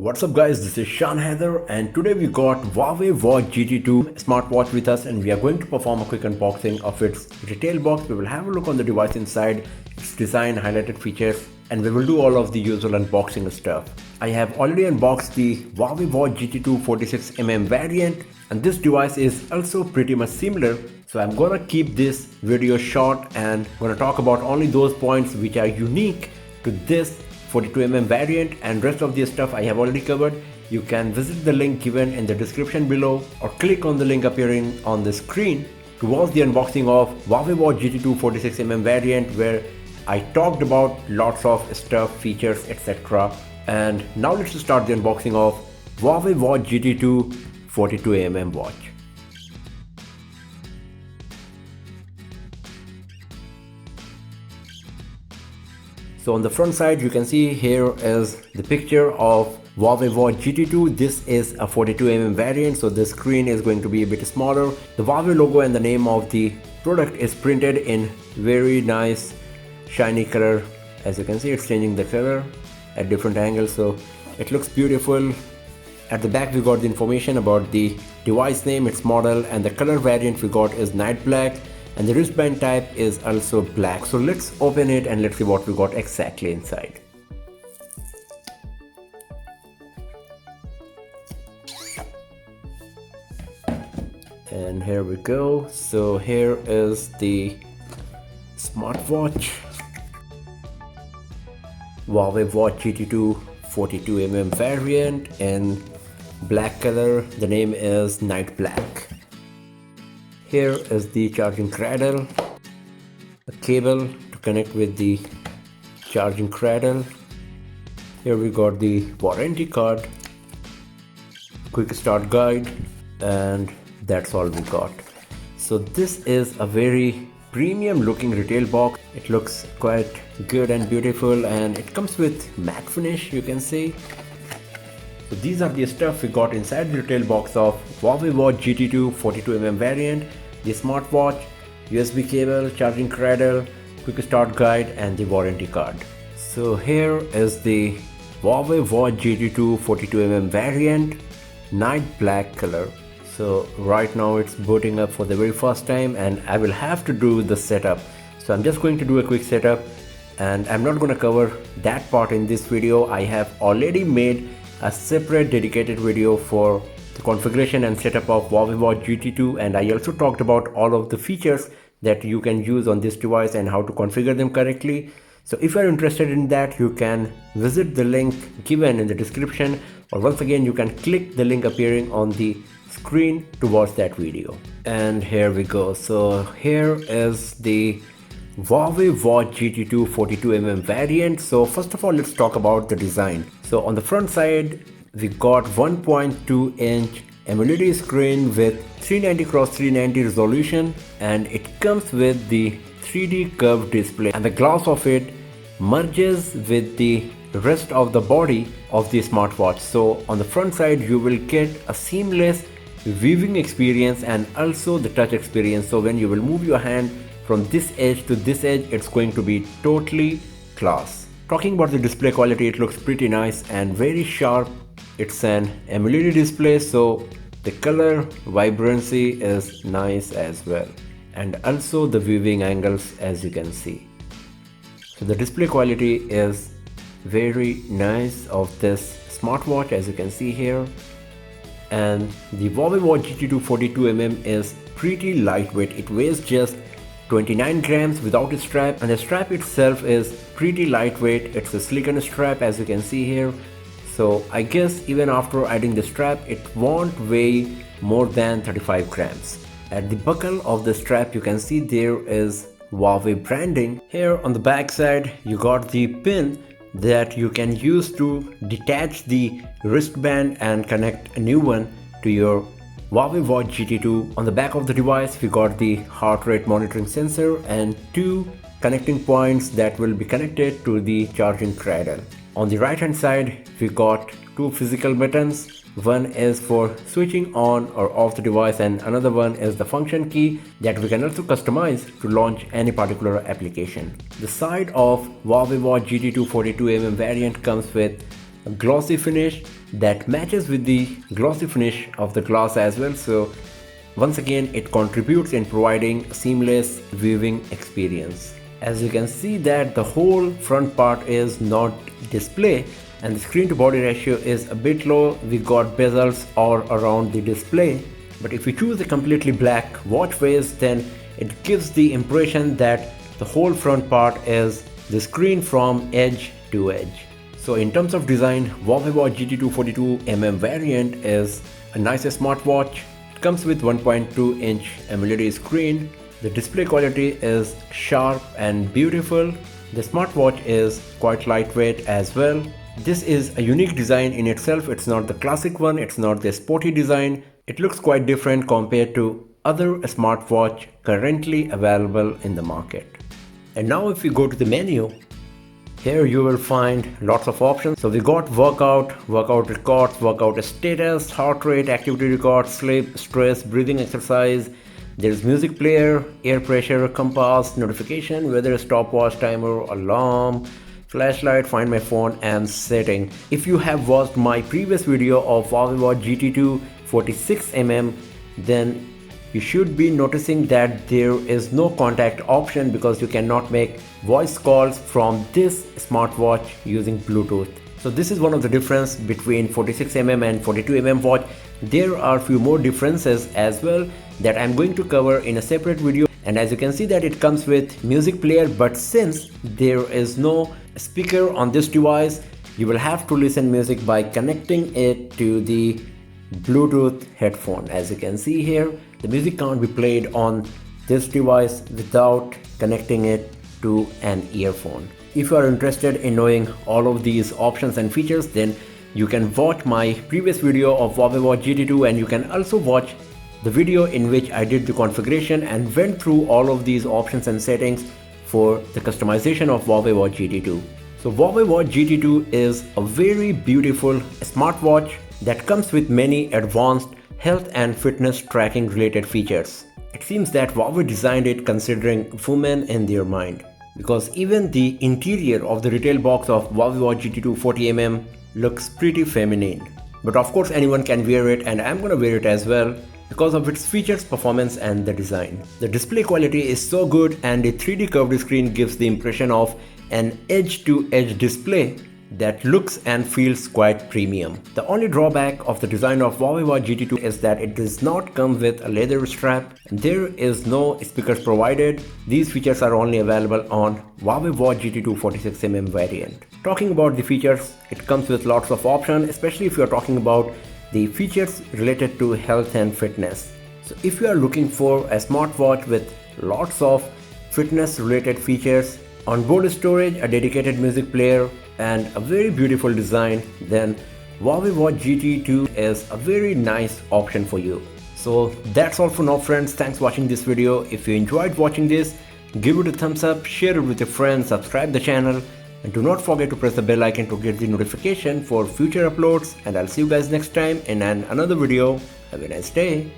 What's up guys, this is Shan Heather and today we got Huawei Watch GT2 smartwatch with us and we are going to perform a quick unboxing of its retail box. We will have a look on the device inside, its design, highlighted features, and we will do all of the usual unboxing stuff. I have already unboxed the Huawei Watch GT2 46mm variant and this device is also pretty much similar. So I'm gonna keep this video short and gonna talk about only those points which are unique to this 42mm variant, and rest of the stuff I have already covered. You can visit the link given in the description below or click on the link appearing on the screen to watch the unboxing of Huawei Watch GT2 46mm variant, where I talked about lots of stuff, features, etc. And now let's start the unboxing of Huawei Watch GT2 42mm watch. So on the front side you can see here is the picture of Huawei Watch GT2. This is a 42mm variant, so the screen is going to be a bit smaller. The Huawei logo and the name of the product is printed in very nice shiny color. As you can see, it's changing the color at different angles, so it looks beautiful. At the back we got the information about the device name, its model, and the color variant we got is night black. And the wristband type is also black. So let's open it and let's see what we got exactly inside. And here we go. So here is the smartwatch, Huawei Watch GT2 42mm variant in black color. The name is Night Black. Here is the charging cradle, a cable to connect with the charging cradle. Here we got the warranty card, quick start guide, and that's all we got. So this is a very premium looking retail box. It looks quite good and beautiful, and it comes with matte finish, you can see. So these are the stuff we got inside the retail box of Huawei Watch GT2 42mm variant, the smartwatch, USB cable, charging cradle, quick start guide, and the warranty card. So here is the Huawei Watch GT2 42mm variant, night black color. So right now it's booting up for the very first time and I will have to do the setup. So I'm just going to do a quick setup and I'm not going to cover that part in this video. I have already made a separate dedicated video for the configuration and setup of Huawei Watch GT2, and I also talked about all of the features that you can use on this device and how to configure them correctly. So if you are interested in that, you can visit the link given in the description, or once again you can click the link appearing on the screen to watch that video. And here we go. So here is the Huawei Watch GT2 42mm variant. So first of all, let's talk about the design. So on the front side we got 1.2 inch AMOLED screen with 390x390 resolution, and it comes with the 3D curved display, and the glass of it merges with the rest of the body of the smartwatch. So on the front side you will get a seamless viewing experience and also the touch experience. So when you will move your hand from this edge to this edge, it's going to be totally class. Talking about the display quality, it looks pretty nice and very sharp. It's an AMOLED display, so the color vibrancy is nice as well, and also the viewing angles, as you can see. So the display quality is very nice of this smartwatch, as you can see here. And the Huawei Watch GT2 42mm is pretty lightweight. It weighs just 29 grams without a strap, and the strap itself is pretty lightweight. It's a silicone strap, as you can see here. So I guess even after adding the strap, it won't weigh more than 35 grams. At the buckle of the strap you can see there is Huawei branding. Here on the back side you got the pin that you can use to detach the wristband and connect a new one to your Huawei Watch GT2. On the back of the device we got the heart rate monitoring sensor and two connecting points that will be connected to the charging cradle. On the right hand side we got two physical buttons. One is for switching on or off the device and another one is the function key that we can also customize to launch any particular application. The side of Huawei Watch GT2 42mm variant comes with a glossy finish that matches with the glossy finish of the glass as well. So once again, it contributes in providing a seamless viewing experience. As you can see that the whole front part is not display and the screen to body ratio is a bit low. We got bezels all around the display, but if you choose a completely black watch face, then it gives the impression that the whole front part is the screen from edge to edge. So in terms of design, Huawei Watch GT 42mm variant is a nice smartwatch. It comes with 1.2-inch AMOLED screen. The display quality is sharp and beautiful. The smartwatch is quite lightweight as well. This is a unique design in itself. It's not the classic one, it's not the sporty design. It looks quite different compared to other smartwatch currently available in the market. And now if we go to the menu, here you will find lots of options. So we got workout records, workout status, heart rate, activity records, sleep, stress, breathing exercise. There's music player, air pressure, compass, notification, weather, stopwatch, timer, alarm, flashlight, find my phone, and setting. If you have watched my previous video of Huawei Watch GT2 46mm, then you should be noticing that there is no contact option because you cannot make voice calls from this smartwatch using Bluetooth. So this is one of the difference between 46mm and 42mm watch. There are few more differences as well that I'm going to cover in a separate video. And as you can see that it comes with music player, but since there is no speaker on this device, you will have to listen music by connecting it to the Bluetooth headphone. As you can see here, the music can't be played on this device without connecting it to an earphone. If you are interested in knowing all of these options and features, then you can watch my previous video of Huawei Watch GT2, and you can also watch the video in which I did the configuration and went through all of these options and settings for the customization of Huawei Watch GT2. So Huawei Watch GT2 is a very beautiful smartwatch that comes with many advanced health and fitness tracking related features. It seems that Huawei designed it considering women in their mind, because even the interior of the retail box of Huawei Watch GT2 40mm looks pretty feminine. But of course anyone can wear it, and I'm gonna wear it as well because of its features, performance, and the design. The display quality is so good, and the 3D curved screen gives the impression of an edge-to-edge display that looks and feels quite premium. The only drawback of the design of Huawei Watch GT2 is that it does not come with a leather strap. There is no speakers provided. These features are only available on Huawei Watch GT2 46mm variant. Talking about the features, it comes with lots of options, especially if you are talking about the features related to health and fitness. So if you are looking for a smartwatch with lots of fitness related features, onboard storage, a dedicated music player, and a very beautiful design, then Huawei Watch GT2 is a very nice option for you. So that's all for now friends. Thanks for watching this video. If you enjoyed watching this, give it a thumbs up, share it with your friends, subscribe the channel, and do not forget to press the bell icon to get the notification for future uploads. And I'll see you guys next time in another video. Have a nice day.